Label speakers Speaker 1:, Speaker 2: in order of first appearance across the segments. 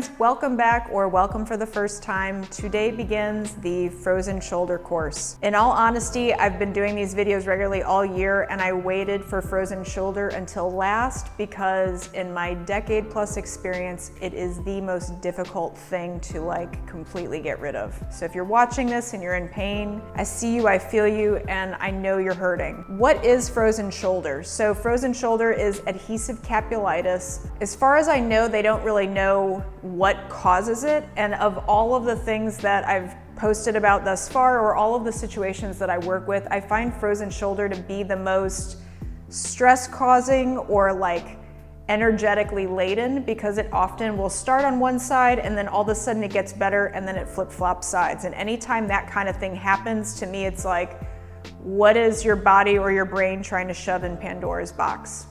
Speaker 1: friends, welcome back or welcome for the first time. Today begins the frozen shoulder course. In all honesty, I've been doing these videos regularly all year and I waited for frozen shoulder until last because in my decade plus experience, it is the most difficult thing to completely get rid of. So if you're watching this and you're in pain, I see you, I feel you, and I know you're hurting. What is frozen shoulder? So frozen shoulder is adhesive capsulitis. As far as I know, they don't really know what causes it, and of all of the things that I've posted about thus far, or all of the situations that I work with, I find frozen shoulder to be the most stress causing or energetically laden, because it often will start on one side and then all of a sudden it gets better and then it flip-flops sides. And anytime that kind of thing happens, to me it's like, what is your body or your brain trying to shove in Pandora's box?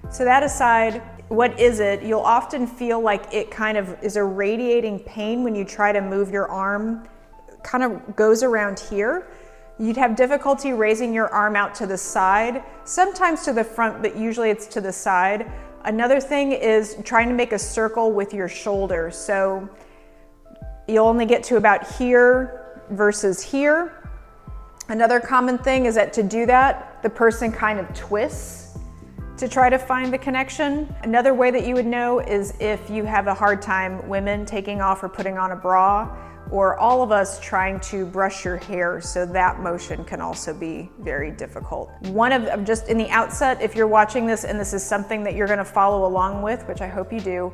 Speaker 1: So that aside, what is it? You'll often feel like it kind of is a radiating pain when you try to move your arm. It kind of goes around here. You'd have difficulty raising your arm out to the side, sometimes to the front, but usually it's to the side. Another thing is trying to make a circle with your shoulder. So you'll only get to about here versus here. Another common thing is that to do that, the person kind of twists to try to find the connection. Another way that you would know is if you have a hard time, women taking off or putting on a bra, or all of us trying to brush your hair, so that motion can also be very difficult. Just in the outset, if you're watching this and this is something that you're gonna follow along with, which I hope you do,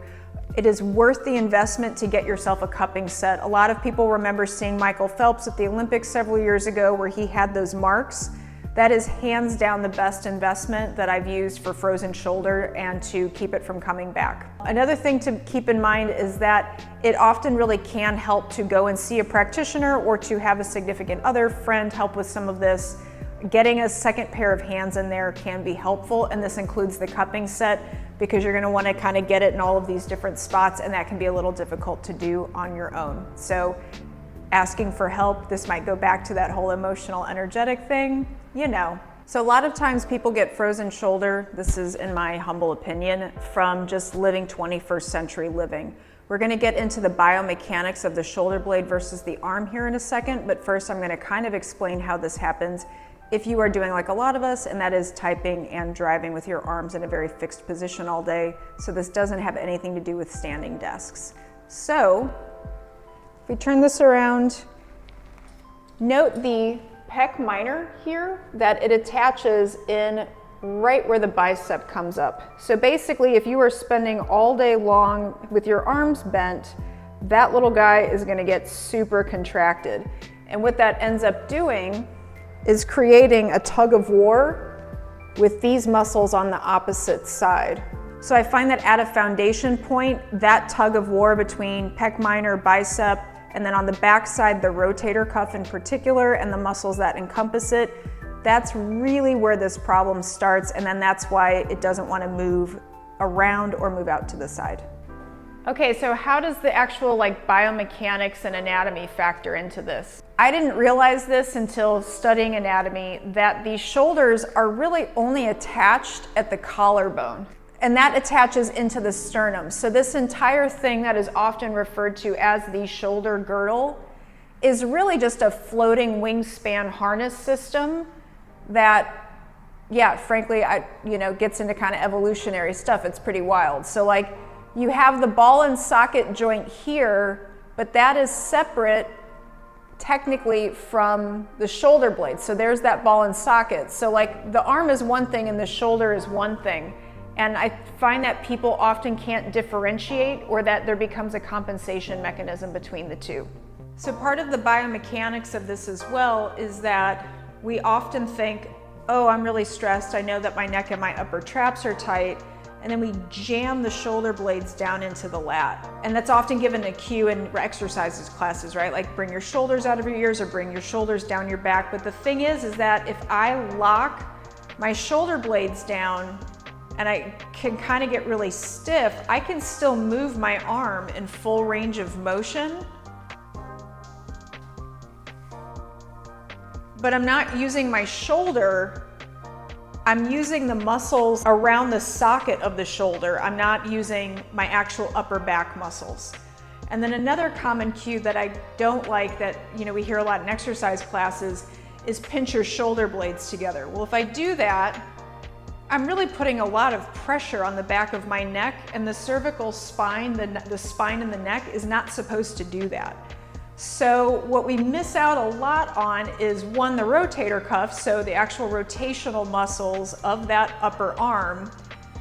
Speaker 1: it is worth the investment to get yourself a cupping set. A lot of people remember seeing Michael Phelps at the Olympics several years ago where he had those marks. That is hands down the best investment that I've used for frozen shoulder and to keep it from coming back. Another thing to keep in mind is that it often really can help to go and see a practitioner or to have a significant other friend help with some of this. Getting a second pair of hands in there can be helpful, and this includes the cupping set because you're gonna wanna kind of get it in all of these different spots, and that can be a little difficult to do on your own. So asking for help, this might go back to that whole emotional, energetic thing, you know. So a lot of times people get frozen shoulder, this is in my humble opinion, from just living 21st century living. We're gonna get into the biomechanics of the shoulder blade versus the arm here in a second, but first I'm gonna kind of explain how this happens if you are doing like a lot of us, and that is typing and driving with your arms in a very fixed position all day. So this doesn't have anything to do with standing desks. So if we turn this around, note the pec minor here, that it attaches in right where the bicep comes up. So basically, if you are spending all day long with your arms bent, that little guy is gonna get super contracted. And what that ends up doing is creating a tug of war with these muscles on the opposite side. So I find that at a foundation point, that tug of war between pec minor, bicep, and then on the back side, the rotator cuff in particular, and the muscles that encompass it, that's really where this problem starts, and then that's why it doesn't want to move around or move out to the side. Okay, so how does the actual biomechanics and anatomy factor into this? I didn't realize this until studying anatomy, that these shoulders are really only attached at the collarbone, and that attaches into the sternum. So this entire thing that is often referred to as the shoulder girdle is really just a floating wingspan harness system that, yeah, frankly, gets into kind of evolutionary stuff. It's pretty wild. So you have the ball and socket joint here, but that is separate technically from the shoulder blade. So there's that ball and socket. So the arm is one thing and the shoulder is one thing. And I find that people often can't differentiate, or that there becomes a compensation mechanism between the two. So part of the biomechanics of this as well is that we often think, oh, I'm really stressed. I know that my neck and my upper traps are tight. And then we jam the shoulder blades down into the lat. And that's often given a cue in exercises classes, right? Like bring your shoulders out of your ears or bring your shoulders down your back. But the thing is that if I lock my shoulder blades down, and I can kind of get really stiff, I can still move my arm in full range of motion, but I'm not using my shoulder, I'm using the muscles around the socket of the shoulder. I'm not using my actual upper back muscles. And then another common cue that I don't like that, we hear a lot in exercise classes is pinch your shoulder blades together. Well, if I do that, I'm really putting a lot of pressure on the back of my neck, and the cervical spine, the spine in the neck is not supposed to do that. So what we miss out a lot on is one, the rotator cuff, so the actual rotational muscles of that upper arm,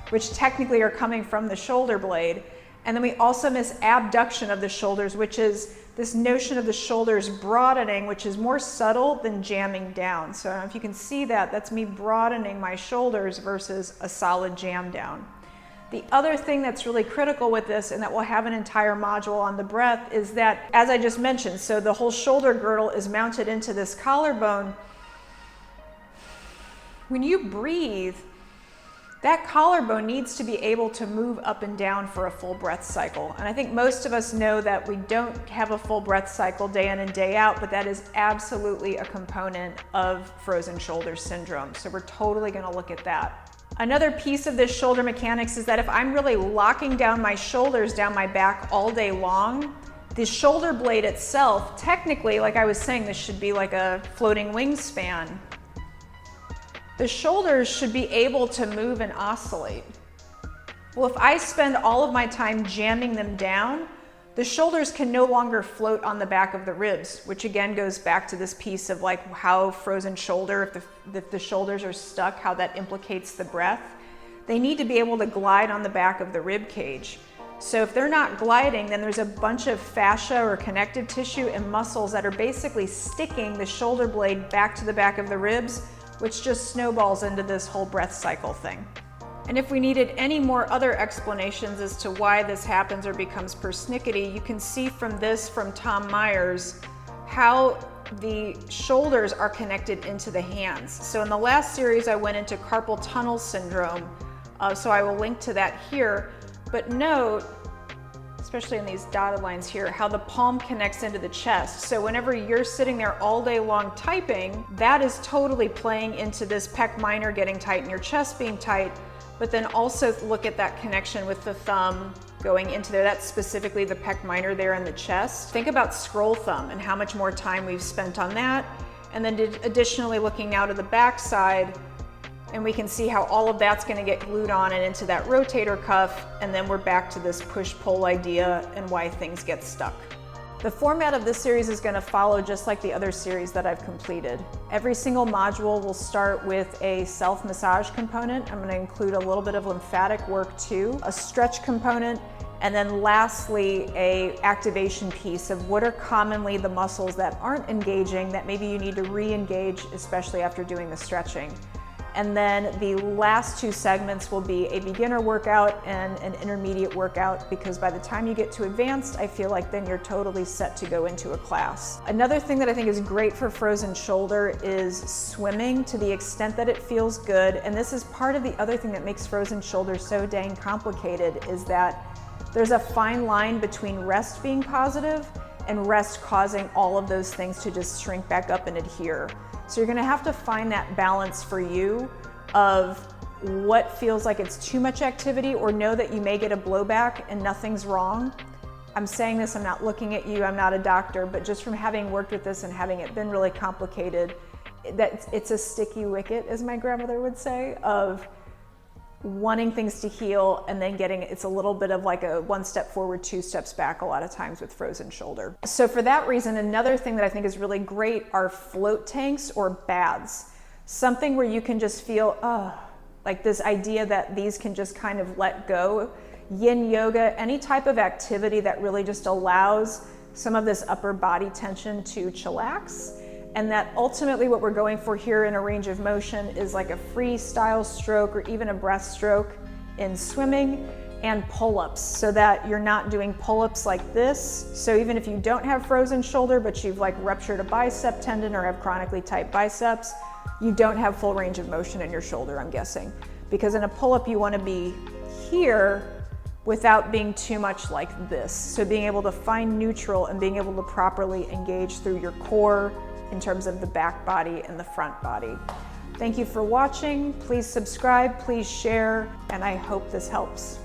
Speaker 1: which technically are coming from the shoulder blade. And then we also miss abduction of the shoulders, which is this notion of the shoulders broadening, which is more subtle than jamming down. So I don't know if you can see that, that's me broadening my shoulders versus a solid jam down. The other thing that's really critical with this, and that we'll have an entire module on the breath, is that, as I just mentioned, so the whole shoulder girdle is mounted into this collarbone. When you breathe, that collarbone needs to be able to move up and down for a full breath cycle. And I think most of us know that we don't have a full breath cycle day in and day out, but that is absolutely a component of frozen shoulder syndrome. So we're totally going to look at that. Another piece of this shoulder mechanics is that if I'm really locking down my shoulders down my back all day long, the shoulder blade itself, technically, like I was saying, this should be like a floating wingspan. The shoulders should be able to move and oscillate. Well, if I spend all of my time jamming them down, the shoulders can no longer float on the back of the ribs, which again goes back to this piece of like how frozen shoulder, if the shoulders are stuck, how that implicates the breath. They need to be able to glide on the back of the rib cage. So if they're not gliding, then there's a bunch of fascia or connective tissue and muscles that are basically sticking the shoulder blade back to the back of the ribs, which just snowballs into this whole breath cycle thing. And if we needed any more other explanations as to why this happens or becomes persnickety, you can see from this, from Tom Myers, how the shoulders are connected into the hands. So in the last series, I went into carpal tunnel syndrome, so I will link to that here. But note, especially in these dotted lines here, how the palm connects into the chest. So whenever you're sitting there all day long typing, that is totally playing into this pec minor getting tight and your chest being tight. But then also look at that connection with the thumb going into there. That's specifically the pec minor there in the chest. Think about scroll thumb and how much more time we've spent on that. And then additionally looking now to the back side, and we can see how all of that's going to get glued on and into that rotator cuff, and then we're back to this push-pull idea and why things get stuck. The format of this series is going to follow just like the other series that I've completed. Every single module will start with a self-massage component. I'm going to include a little bit of lymphatic work too, a stretch component, and then lastly, a activation piece of what are commonly the muscles that aren't engaging that maybe you need to re-engage, especially after doing the stretching. And then the last two segments will be a beginner workout and an intermediate workout, because by the time you get to advanced, I feel like then you're totally set to go into a class. Another thing that I think is great for frozen shoulder is swimming, to the extent that it feels good. And this is part of the other thing that makes frozen shoulder so dang complicated, is that there's a fine line between rest being positive and rest causing all of those things to just shrink back up and adhere. So you're gonna have to find that balance for you of what feels like it's too much activity, or know that you may get a blowback and nothing's wrong. I'm saying this, I'm not looking at you, I'm not a doctor, but just from having worked with this and having it been really complicated, that it's a sticky wicket, as my grandmother would say, of wanting things to heal and then it's a little bit of like a one step forward, two steps back a lot of times with frozen shoulder. So for that reason, another thing that I think is really great are float tanks or baths. Something where you can just feel, like this idea that these can just kind of let go. Yin yoga, any type of activity that really just allows some of this upper body tension to chillax. And that ultimately what we're going for here in a range of motion is like a freestyle stroke or even a breaststroke in swimming, and pull-ups, so that you're not doing pull-ups like this. So even if you don't have frozen shoulder, but you've like ruptured a bicep tendon or have chronically tight biceps, you don't have full range of motion in your shoulder, I'm guessing. Because in a pull-up, you want to be here without being too much like this. So being able to find neutral and being able to properly engage through your core in terms of the back body and the front body. Thank you for watching. Please subscribe, please share, and I hope this helps.